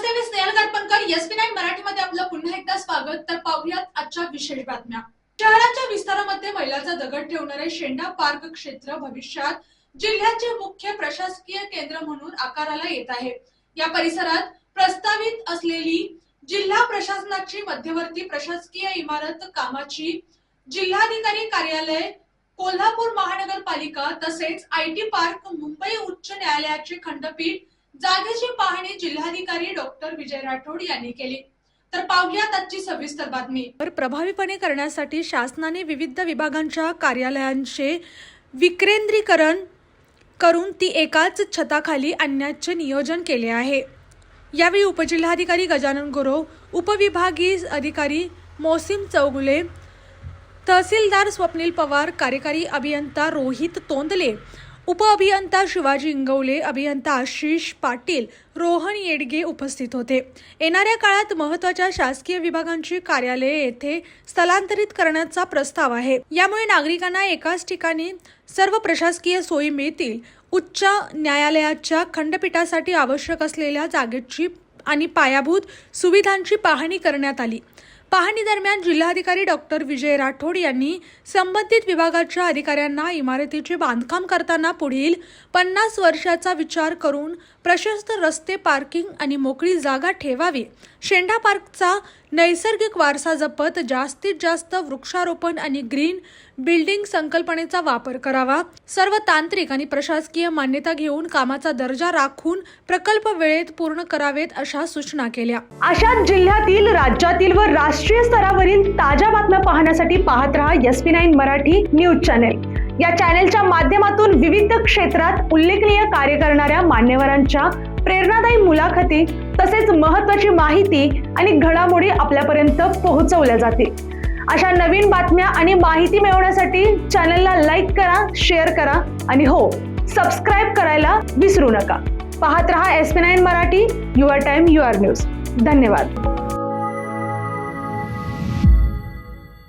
नमस्ते, मी Snehal गडपणकर. SP9 मराठीमध्ये आपलं पुन्हा एकदा स्वागत. तर पाहूयात आजच्या विशेष बातम्या. शहराच्या विस्तारामध्ये मैलाचा दगड ठेवणारे शेंडा पार्क क्षेत्र भविष्यात जिल्ह्याचे मुख्य प्रशासकीय केंद्र म्हणून आकाराला येत आहे. या परिसरात प्रस्तावित असलेली जिल्हा प्रशासनाची मध्यवर्ती प्रशासकीय इमारत कामाची जिल्हाधिकारी कार्यालय, कोल्हापूर महानगरपालिका तसेच IT पार्क, मुंबई उच्च न्यायालयाची खंडपीठ जागेची पाहणी जिल्हाधिकारी डॉक्टर विजय राठोड यांनी केली. तर पाहूयात आजची सविस्तर बातमी. प्रभावीपणे करण्यासाठी शासनाने विविध विभागांच्या कार्यालयांचे विकेंद्रीकरण करून ती एकाच छताखाली आणण्याचे नियोजन केले आहे. यावेळी उपजिल्हाधिकारी गजानन गुरव, उपविभागीय अधिकारी मोसिम चौगुले, तहसीलदार स्वप्नील पवार, कार्यकारी अभियंता रोहित तोंदले, उपअभियंता शिवाजी इंगवले, अभियंता आशिष पाटील, रोहन येडगे उपस्थित होते. येणाऱ्या काळात महत्त्वाच्या शासकीय विभागांची कार्यालये येथे स्थलांतरित करण्याचा प्रस्ताव आहे. यामुळे नागरिकांना एकाच ठिकाणी सर्व प्रशासकीय सोयी मिळतील. उच्च न्यायालयाच्या खंडपीठासाठी आवश्यक असलेल्या जागेची आणि पायाभूत सुविधांची पाहणी करण्यात आली. पाहणी दरम्यान जिल्हाधिकारी डॉक्टर विजय राठोड यांनी संबंधित विभागाच्या अधिकाऱ्यांना इमारतीचे बांधकाम करताना पुढील 50 वर्षाचा विचार करून प्रशस्त रस्ते, पार्किंग आणि मोकळी जागा ठेवावी. शेंडा पार्कचा नैसर्गिक वारसा जपत जास्तीत जास्त वृक्षारोपण आणि ग्रीन बिल्डिंग संकल्पनेचा वापर करावा. सर्व तांत्रिक आणि प्रशासकीय मान्यता घेऊन कामाचा दर्जा राखून प्रकल्प वेळेत पूर्ण करावेत अशा सूचना केल्या. अशाच जिल्ह्यातील, राज्यातील व राष्ट्रीय स्तरावरील ताज्या बातम्या पाहण्यासाठी पाहत रहा SP9 मराठी न्यूज चॅनेल. या चॅनेलच्या माध्यमातून विविध क्षेत्रात उल्लेखनीय कार्य करणाऱ्या मान्यवरांच्या प्रेरणादायी मुलाखती तसेच महत्त्वाची माहिती आणि घडामोडी आपल्यापर्यंत पोहोचवल्या जातील. अशा नवीन बातम्या आणि माहिती मिळवण्यासाठी चॅनलला लाईक करा, शेअर करा आणि हो, सबस्क्राईब करायला विसरू नका. पाहत रहा SP9 Marathi, your time your news. धन्यवाद.